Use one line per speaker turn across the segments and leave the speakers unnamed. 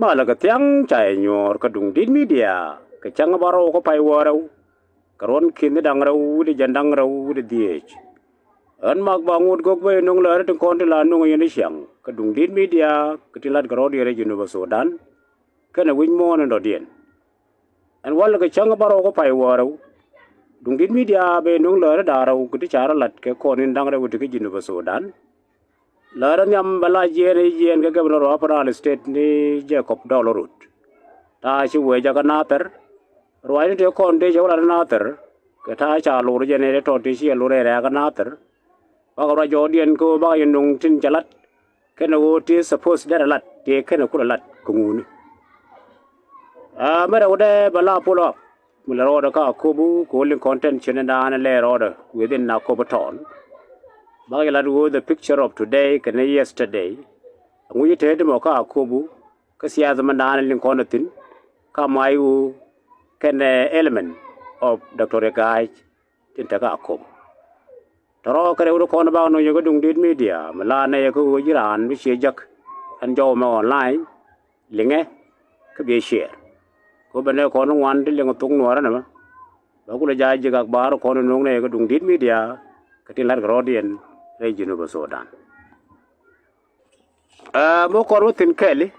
mà là cái tiếng chạy nhor cái đúng đến media cái chẳng baro có phải vào karon kini đang rau di jandang rau di diech an mag bangun gok be nong la ret kon la nong yen siang ka dung din media ketilat garo di region of Sudan kana win mo na do dien an wal ka chang baro ko pai waro dung din media be nong la da rau kiti chara lat ke kon in dang rau di region of Sudan la ran yam bala jen ga governor of Upper State ni Jacob Dolorut ta chi we jaganatar Rwai te kon te jawla nater ke ta cha lu re ne to te si lu re ra ga nater ba ga jo dien ko ba yin nung tin chalat ke no te suppose da lat te ke no ku lat ku ngun a mera ode bala pulo mula ro da ka ko bu ko lin content chen da na le ro da within na ko baton ba ga la the picture of today ke ne yesterday ngu te de mo ka ko bu ka siya zaman da na lin konatin ka mai u can element of Dr. Guy in Tagakom. Taro Kare Kona Bao no Yogadung did media, Malana Yaku Iran, Mishijak, and Joma online, Linge, could be a share. Kobane Kona one dealing of Tung Warana, Bakula Jajak Bar, Kona Nung Yagadung did media, Katilat Rodian, region of Sudan. Mokor within Kelly,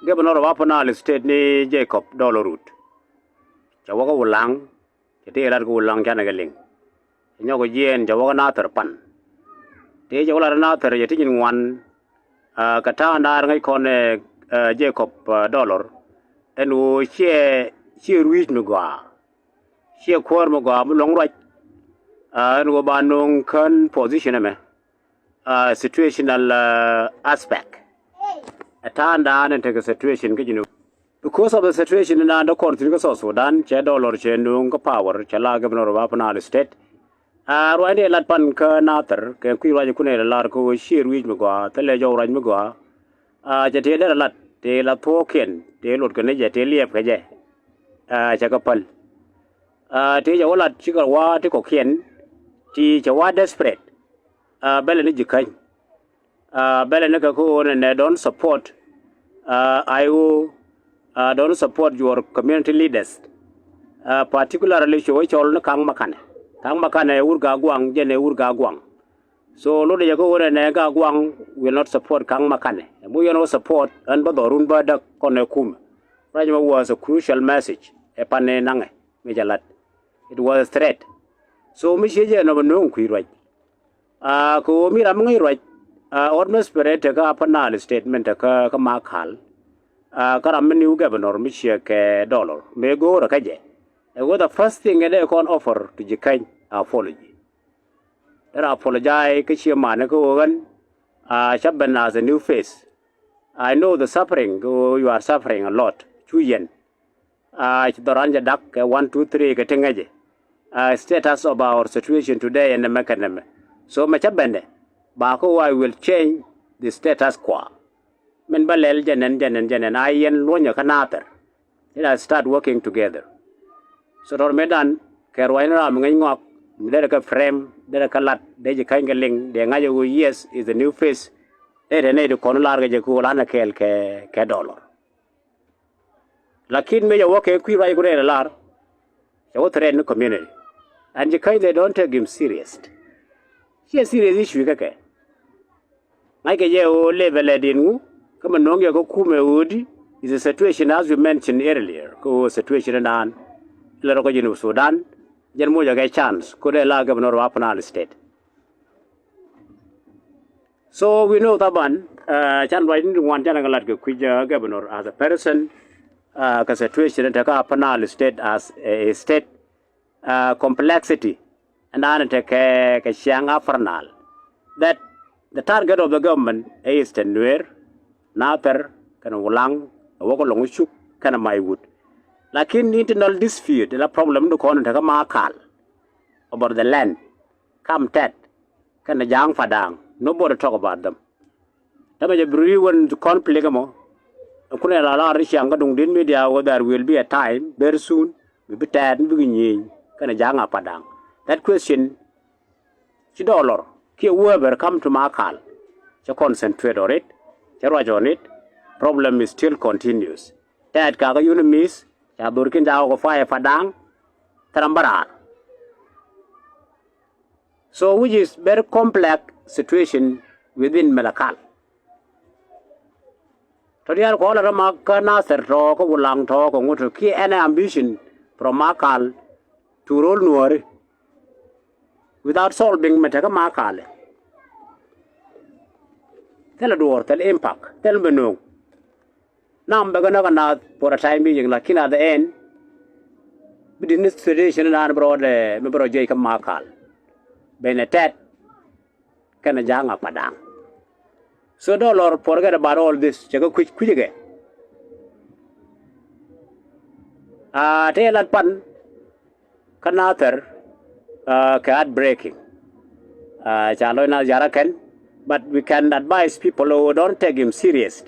Governor of Upper State ni Jacob Dolorut. Jawaga ulang, jadi elar ko ulang jana galing. Inyo ko jen jawaga na terpan. Te jawaga na ter jadi jinwan kata andar ngai kon Jacob dollar. Enu she ruis mugwa. She kwar mugwa mulong right. Enu banung kan position me. Situational aspect. Ata andar nente situation ke jinu. Because of the situation in the country of Sudan, dollar nung power, chala governor of Upper State. Rwanda latpan ka nater, ke kuiwa jukune lar ko shir wij mugwa, tele jo raj mugwa. Jate de lat, te la token, te lot kene jate liep kaje. Chakapal. Te jo lat chikawa te kokien, ti chawa desperate. Bele ni jikany. Bele ne ko ne don't support. Don't support your community leaders, particularly Chol Kang Makane. Kang Makane Urga Guang, Jene Urga Guang. So, Lord Yago and Ega Guang will not support Kang Makane. We no support and Badorun Bada Konekum. Rajma was a crucial message, Epane Nange, Mijalat. It was a threat. So, Mishaja no known queer right. Ko Miramangi right, almost spirit a panel statement a Kamakal. Karam new governor Michia ke dollar may go or kaje. What the first thing they can offer to Jikain apology. There apologize Kishia Manako Shaban as a new face. I know the suffering, you are suffering a lot. Chuyen. The Ranja Duck 1, 2, 3 getting status of our situation today and the mechanism. So Machabende. Bako I will change the status quo. Men balel janen I yen lonya kanater. Let us start working together. So Lord Medan, Kerwaina Mangok, Dereka frame, Dereka lat, Deja Kangaling, the Ngayo yes is the new face. They need to Konolarga Jakulana Kel ke dollar. Lakin may work a queer I lar. So threaten the community. And Jakai they don't take him serious. She a serious issue. Like a year old level in Come along, you go Kume Woody is a situation as we mentioned earlier. Go situation in An, Larogin of Sudan, Jermoja get chance, could allow Governor of Upper State. So we know Taban, Chan White one Janagal Quija Governor as a person, a situation at Upper State as a state complexity, and Anatake Kashang Afernal. That the target of the government is to Nuer. Nater kana ulang woko long shuk kana my wood. Lakin internal dispute the problem do kon taka makal about the land. Come tet kana jang fadang. Nobody talk about them. Tama je brewen conflict mo. Kuna la rishi anga dung din media there will be a time very soon we be tad bi kana jang fadang. That question $1 ki whoever come to makal. To concentrate on it. On it, problem is still continues. That kaga unimis, ya durkin daw ko fire padang, tarambarar. So which is very complex situation within Malakal. Todiar ko la maka na serto ko bulang to ko ngutu ki any ambition from Makal to roll nuore without solving mataka Makal. Tell a door, tell impact, tell me no. Now I'm going to for a time being like at the end. But in this tradition, I brought a member of Jacob Makal. Benetet can a jang up padang. So don't Lord forget about all this. Check a quick again. Tail at pan Kanathar cat breaking. Chalona Jarakan, but we can advise people who don't take him serious.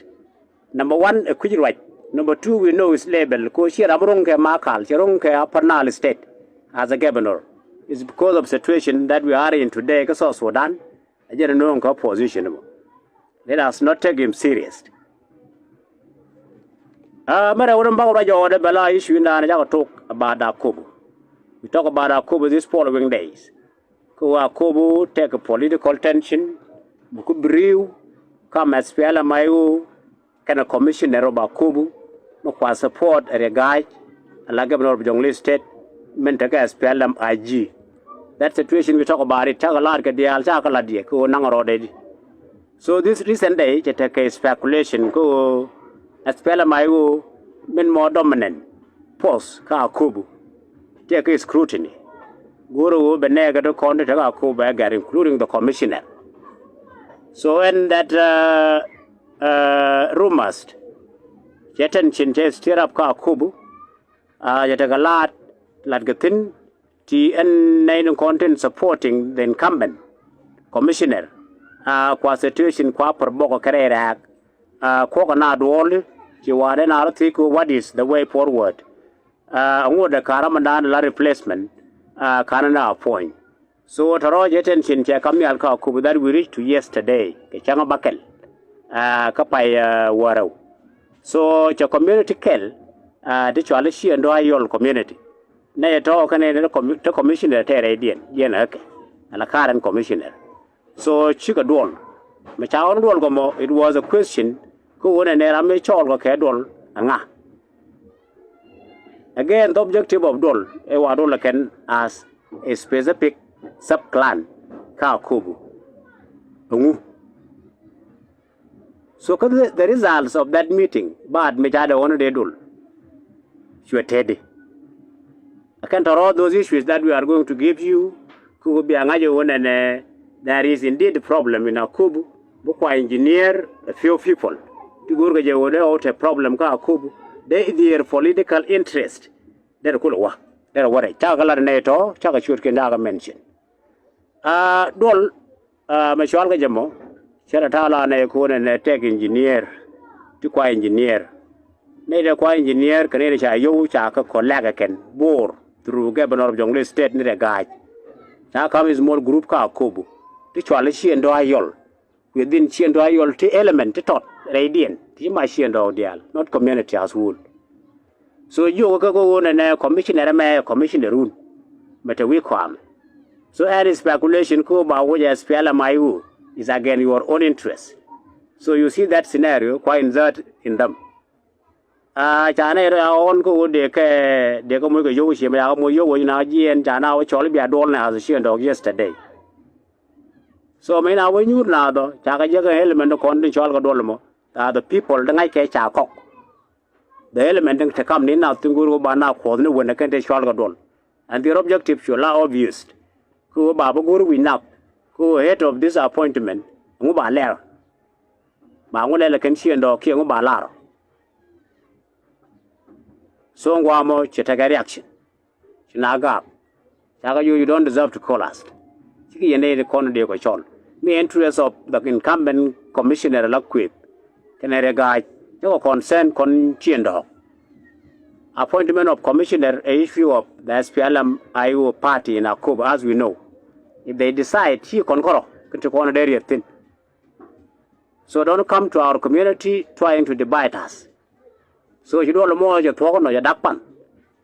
Number one, a quick right. Number two, we know his label. Because here Abrunke Makal, Cherunke Aparnal State as a governor. It's because of situation that we are in today, because of Sudan, I didn't know position. Let us not take him serious. But I wouldn't bother your Bella issue in the talk about Akubu. We talk about Akubu these following days. Akubu take a political tension, Buku brew, come as Piala Mayu, can a commissioner of Akubu, no support a guy, a governor of Jonglei State, Mentaka as Pialam IG. That situation we talk about it, so this recent day, it take a speculation, go as Pelamayu, men more dominant, post, Akubu, take a scrutiny. Guru Benega to contact Akubu, including the commissioner. So, when that rumors, Jetan Chintes stir up Akubu, Yatagalat, Latgatin, TN9 content supporting the incumbent commissioner. Kwa situation kwa perboko karera kwa na duol jiwade na artiku what is the way forward ngoda karamandan la replacement kana na point so taro jeten chin che kamyal ka kubu that we reached to yesterday ke changa bakel ka pai warau so cha community kel de chwale shi ndo ayol community na to kane the commissioner tere dien yen ake ala current commissioner. So chika duol, machaon duol gomo. It was a question. Ko wona nera me chol ko ke duol anga. Again, the objective of duol e wa duol can as a specific sub clan ka kubu. So the results of that meeting, bad mechada one de duol. You are Teddy. I can't all those issues that we are going to give you. Could be angajo one and there is indeed a problem in Akubu. Bukwa engineer a few people. To go out a problem ka Akubu. Their political interest. They're cool. They're what I chakala neto, chakashur kendaga mention. Dol Mashwalga Jamo, Cheratala Nekun and tech engineer, to qua engineer. Neither qua engineer, Canadian yo chaka collaga can bore through governor of Jonglei State near a guide. Now come is more group ka Akubu. Actually, she and Doyol within she and Doyol T element taught radiant, she and Dial, not community as wool. So you go on and commissioner may commissioner room, but a weak one. So any speculation ko about what as Piala Mayu is again your own interest. So you see that scenario quite insert in them. China on go de go make a yoshi, but I'm yo in Aji and China, which all be a dollar as she and dog yesterday. So when I when you now the Chakajaga element of content chalga dolmo, the people the night catch a cock. The element to come in now to go bana corner when I can't take chalga doll. And their objective should allow obvious. Go Baba Guru win up, go ahead of this appointment, Muba Lair. Mangula can see and dog king Balar. So Guamo Chetaka reaction. Chinaga. Chaka you don't deserve to call us. The corner de Cochon. The interest of the incumbent commissioner Laquip. Can I regard no concern con appointment of commissioner a issue of the SPLM IO party in Akuba, as we know. If they decide, he concur to corner area thin. So don't come to our community trying to divide us. So you don't more you talk no dakpan,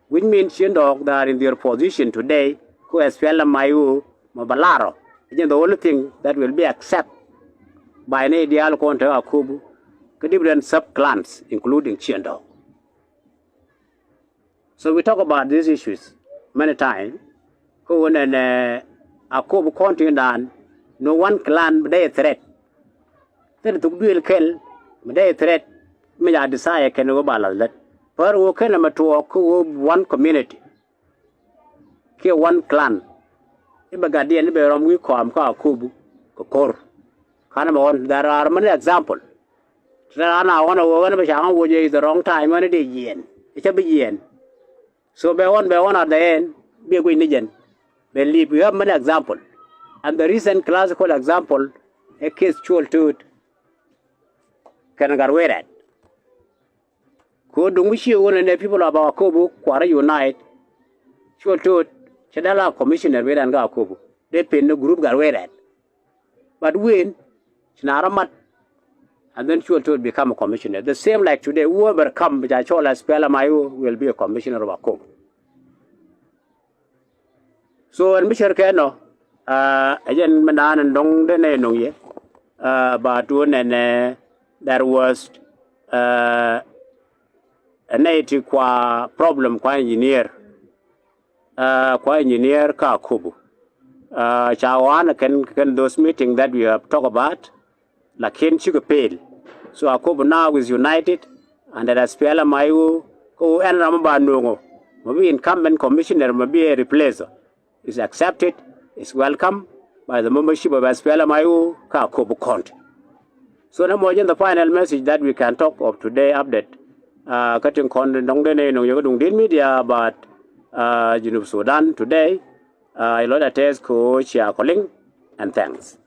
which means you know they are in their position today. Who has felt mayu mabalaro. The only thing that will be accepted by any ideal contra Akubu, different sub-clans, including Chiendo. So we talk about these issues many times. Who in Akubu continent, no one clan they threat. Then to be kill, they threat. May I desire can go balance that. Per who can one community, kill one clan. Ibagadian Beram we come Kubu, Kokor. There are many examples. There are now one of the wrong time when it is yen. It shall be yen. So by one at the end, be a Guinian. Believe we have many examples. And the recent classical example, a case chul to it, can get away at. Could wish you when the people of our Kobu, Quara Unite, chul to it. Chadala commissioner we and Gakubu. They pin the group got away at. But when Chinaramat and then she will become a commissioner. The same like today, whoever come which I told us Pelamayu will be a commissioner of Akobu. So and Mr. Keno, again Manan and Dong the Nong but when and there was a native problem qua engineer. Qua engineer Kakubu. Chawan can those meetings that we have talked about, like in Chukapel. So Akobu now is united, and that as Pela Mayu, who and Ramaba Nungo, maybe incumbent commissioner, maybe a replacer, is accepted, is welcome by the membership of Aspela Mayu, Kakobu County. So now more the final message that we can talk of today update. Cutting content on the media about Junub Sudan today. I love that test coach calling and thanks.